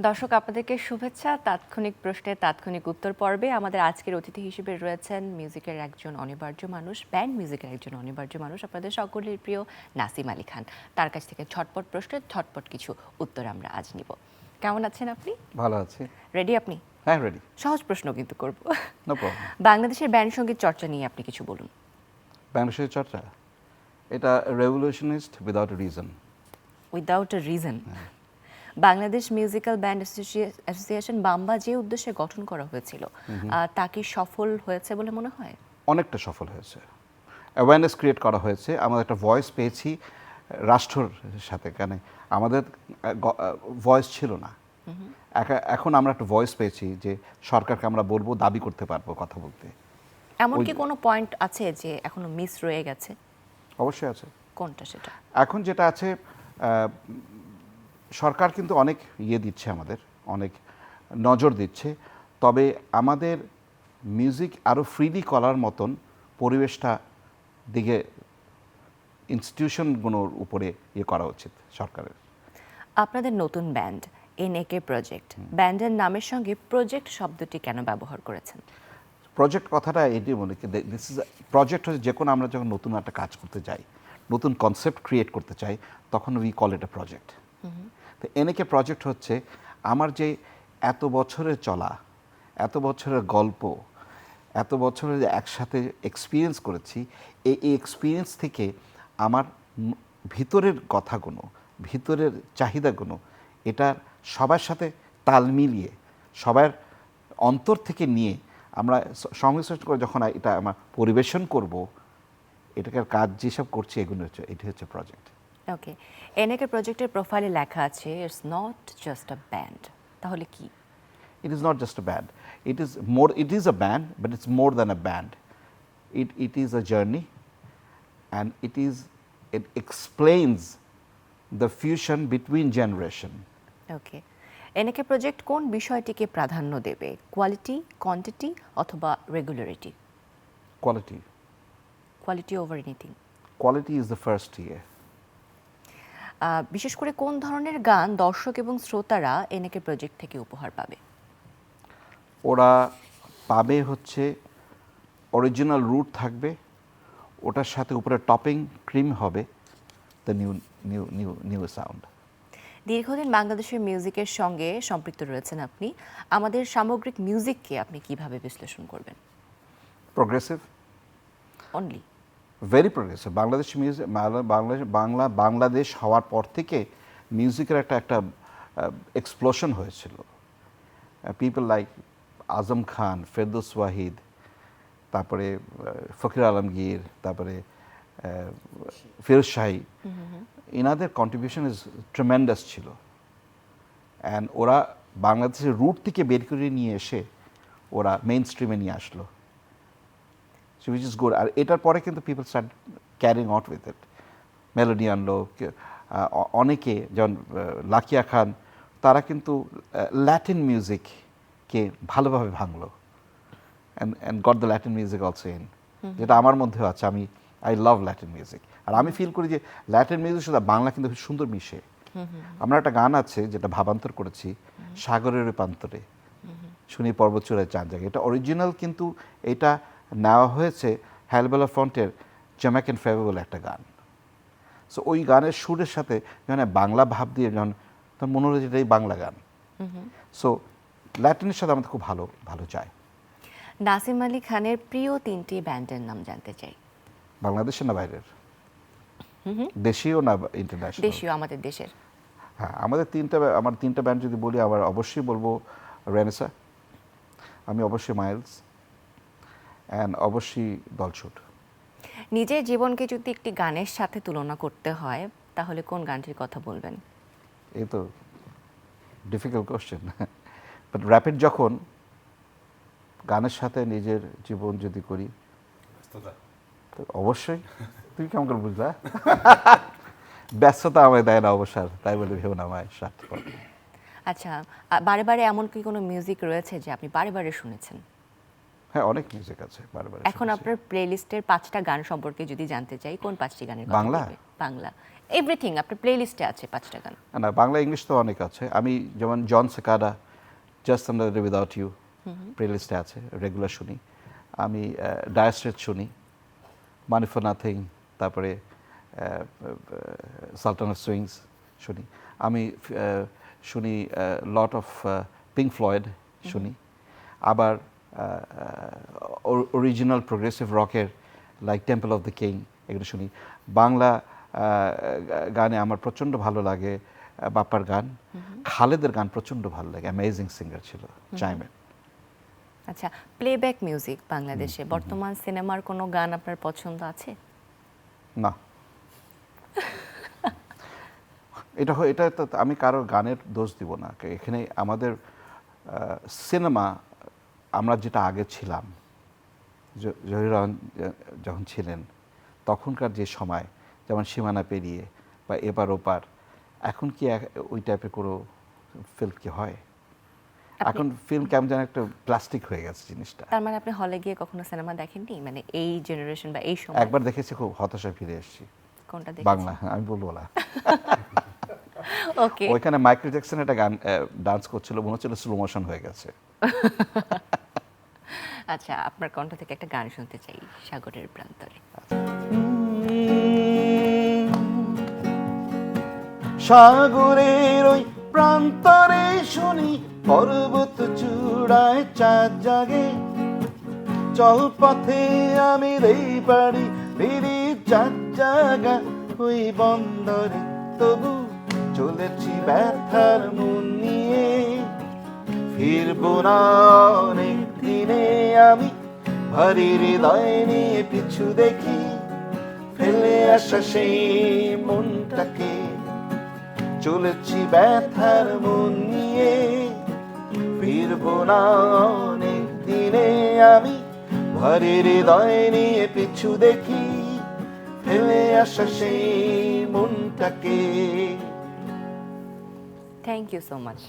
দর্শক আপনাদেরকে শুভেচ্ছা। তাৎক্ষণিক প্রশ্নের তাৎক্ষণিক উত্তর পর্বে আমাদের আজকের অতিথি হিসেবে রয়েছেন মিউজিকের একজন অনিবার্য মানুষ, ব্যান্ড মিউজিকের একজন অনিবার্য মানুষ, আপনাদের সকলের প্রিয় নাসিম আলী খান। তার কাছ থেকে ঝটপট প্রশ্নের ঝটপট কিছু উত্তর আমরা আজ নিব। কেমন আছেন আপনি? ভালো আছি। রেডি আপনি? হ্যাঁ, রেডি। সহজ প্রশ্ন কিন্তু করব। No problem. বাংলাদেশের ব্যান্ড সঙ্গীত চর্চা নিয়ে আপনি কিছু বলুন। বাংলাদেশের চর্চা এটা revolutionist without a reason. Without a reason. Bangladesh musical band association বাম্বা যে উদ্দেশ্যে গঠন করা হয়েছিল তা কি সফল হয়েছে বলে মনে হয়? অনেকটা সফল হয়েছে। অ্যাওয়ারনেস ক্রিয়েট করা হয়েছে, আমরা একটা ভয়েস পেয়েছি রাষ্ট্রের সাথে। কেন আমাদের ভয়েস ছিল না, এখন আমরা একটা ভয়েস পেয়েছি যে সরকারকে আমরা বলবো, দাবি করতে পারবো কথা বলতে। এমন কি কোনো পয়েন্ট আছে যে এখনো মিস রয়ে গেছে? অবশ্যই আছে। কোনটা সেটা? এখন যেটা আছে, সরকার কিন্তু অনেক দিচ্ছে, আমাদের অনেক নজর দিচ্ছে, তবে আমাদের মিউজিক আরও ফ্রিলি করার মতন পরিবেশটা দিকে ইনস্টিটিউশনগুলোর উপরে করা উচিত সরকারের। আপনাদের নতুন ব্যান্ড এনএকে প্রজেক্ট, ব্যান্ডের নামের সঙ্গে প্রজেক্ট শব্দটি কেন ব্যবহার করেছেন? প্রজেক্ট কথাটা এটি মনে করি, দিস ইজ প্রজেক্ট হচ্ছে যে কোনো আমরা যখন নতুন একটা কাজ করতে যাই, নতুন কনসেপ্ট ক্রিয়েট করতে চাই, তখন we call it A project. তো এনএকে প্রজেক্ট হচ্ছে আমার যে এত বছরের চলা, এত বছরের গল্প, এত বছরের একসাথে এক্সপিরিয়েন্স করেছি, এই এক্সপিরিয়েন্স থেকে আমার ভিতরের কথাগুলো, ভিতরের চাহিদাগুলো, এটা সবার সাথে তাল মিলিয়ে, সবার অন্তর থেকে নিয়ে আমরা সংমিশ্রণ করে যখন এটা আমরা পরিবেশন করব, এটাকে কাজ যেসব করছি এগুলো হচ্ছে, এটি হচ্ছে প্রজেক্ট। ওকে, এনএকে প্রজেক্টের প্রোফাইলে লেখা আছে it's not just a band, তাহলে কি? It is not just a band. It is more. It is a band, but it's more than a band. It is a journey, and it explains the fusion between generation. Okay, NAK project কোন বিষয়টিকে প্রাধান্য দেবে? Quality, quantity অথবা regularity? Quality. Quality over anything. Quality is the first here. বিশেষ করে কোন ধরনের গান দর্শক এবং শ্রোতারা এনএকে প্রজেক্ট থেকে উপহার পাবে? ওরা পাবে হচ্ছে অরিজিনাল রুট থাকবে, ওটার সাথে উপরে টপিং ক্রিম হবে, দ্য নিউ সাউন্ড। দীর্ঘদিন বাংলাদেশের মিউজিকের সঙ্গে সম্পৃক্ত রয়েছেন আপনি, আমাদের সামগ্রিক মিউজিককে আপনি কিভাবে বিশ্লেষণ করবেন? Progressive, only very progressive. Bangladesh music, Bangladesh হওয়ার পর থেকে মিউজিকের একটা এক্সপ্লোশন হয়েছিল। পিপল লাইক আজম খান, ফেরদৌস ওয়াহিদ, তারপরে ফকির আলমগীর, তারপরে ফিরোজ শাহী, এনাদের কন্ট্রিবিউশন ইজ ট্রেমেন্ডাস ছিল। অ্যান্ড ওরা বাংলাদেশের রুট থেকে বের করে নিয়ে এসে ওরা মেইন স্ট্রিমে নিয়ে আসলো, সো উইচ ইজ গুড। আর এটার পরে কিন্তু people start carrying out with it, melody আনলো অনেকে, যেমন লাকিয়া খান, তারা কিন্তু ল্যাটিন মিউজিককে ভালোভাবে ভাঙলো, and got the Latin music also in, যেটা আমার মধ্যেও আছে। আই লাভ ল্যাটিন মিউজিক, আর আমি ফিল করি যে ল্যাটিন মিউজিক সাথে বাংলা কিন্তু খুব সুন্দর মিশে। আমরা একটা গান আছে যেটা ভাবান্তর করেছি, সাগরের প্রান্তরে শুনি পর্বত চূড়ায় চাঁদ জাগে, এটা অরিজিনাল, কিন্তু এটা নেওয়া হয়েছে হ্যালবেলা ফন্টের জ্যামাইকান ফেভার বলে একটা গান। সো ওই গানের সুরের সাথে যখন বাংলা ভাব দিয়ে যখন তখন মনে হলো যেটাই বাংলা গান। সো ল্যাটিনের সাথে আমাদের খুব ভালো ভালো যায়। নাসিম আলী খানের প্রিয় তিনটি ব্যান্ডের নাম জানতে চাই। বাংলাদেশের না বাইরের? দেশীয় না ইন্টারন্যাশনাল? দেশীয়, আমাদের দেশের। হ্যাঁ, আমার তিনটা ব্যান্ড যদি বলি, আবার অবশ্যই বলবো রেনেসা, আমি অবশ্যই মাইলস, অ্যান্ড অবশ্যই দলছুট। নিজের জীবনকে যদি একটি গানের সাথে তুলনা করতে হয় তাহলে কোন গানটির কথা বলবেন? এই তো ডিফিকাল্ট কোশ্চেন, বাট র্যাপিড যখন গানের সাথে নিজের জীবন যদি করি, তো অবশ্যই। তুমি কেমন করে বুঝলা? ব্যস্ততা আমায় দেয় না অবসর, তাই বলে ভেব না আমায় স্বার্থপর। আচ্ছা, বারে বারে এমন কি কোনো মিউজিক রয়েছে যে আপনি বারে বারে শুনেছেন? হ্যাঁ, অনেক মিউজিক আছে বারবার। এখন আপনার প্লেলিস্টের 5টা গান সম্পর্কে যদি জানতে চাই, কোন 5টি গানের কথা বাংলা? বলবেন? বাংলা এভরিথিং আপনার প্লে লিস্টে আছে 5টা গান? না, বাংলা ইংলিশ তো অনেক আছে। আমি যেমন John Secada, just under without you play লিস্টে আছে, রেগুলার শুনি। আমি ডায়ার স্ট্রেটস শুনি, মানি ফর নাথিং, তারপরে সালটান অফ সুইংস শুনি। আমি শুনি লট অফ পিঙ্ক ফ্লয়েড শুনি। আবার অরিজিনাল প্রোগ্রেসিভ রকের like temple of the king এগুলো শুনি। বাংলা গানে আমার প্রচণ্ড ভালো লাগে বাপ্পার গান, খালেদের গান প্রচণ্ড ভালো লাগে, অ্যামেজিং সিঙ্গার ছিল চাইমেন। আচ্ছা, প্লেব্যাক মিউজিক বাংলাদেশে বর্তমান সিনেমার কোনো গান আপনার পছন্দ আছে? না, এটা তো আমি কারো গানের দোষ দিব না। এখানে আমাদের সিনেমা, আমরা যেটা আগে ছিলাম, জহির রহমান যখন ছিলেন তখনকার যে সময়, যেমন সীমানা পেরিয়ে বা এপার ওপার, এখন কি ওই টাইপের কোনো ফিল্ম কি হয়? এখন ফিল্ম কেমন যেন একটা প্লাস্টিক হয়ে গেছে জিনিসটা। তার মানে আপনি হলে গিয়ে কখনো সিনেমা দেখেননি, মানে এই জেনারেশন বা এই সময়? একবার দেখেছি, খুব হতাশায় ফিরে এসেছি। কোনটা বাংলা, আমি বলবো না। ওকে, ওইখানে মাইকেল জ্যাকসন একটা গান ডান্স করছিল, মনে হচ্ছিল স্লো মোশন হয়ে গেছে। আচ্ছা, আপনার কণ্ঠ থেকে একটা গান শুনতে চাই, সাগরের প্রান্তরে। সাগরের ওই প্রান্তরে শুনি, পর্বত চূড়ায় চাঁদ জাগে, চল পথে আমি দেই পারি ফিরি চাঁদ জাগা ওই বন্দরে, তবু চলেছি ব্যথার মন নিয়ে, ফিরবো না অনেক দিনে আমি, ভারী হৃদয় নিয়ে পিছু দেখি, ফেলে আসা সেই মনটাকে, চলেছি ব্যথার মন নিয়ে, ফিরবো না অনেক দিনে আমি, ভারী হৃদয় নিয়ে পিছু দেখি, ফেলে আসা সেই মনটাকে। Thank you so much.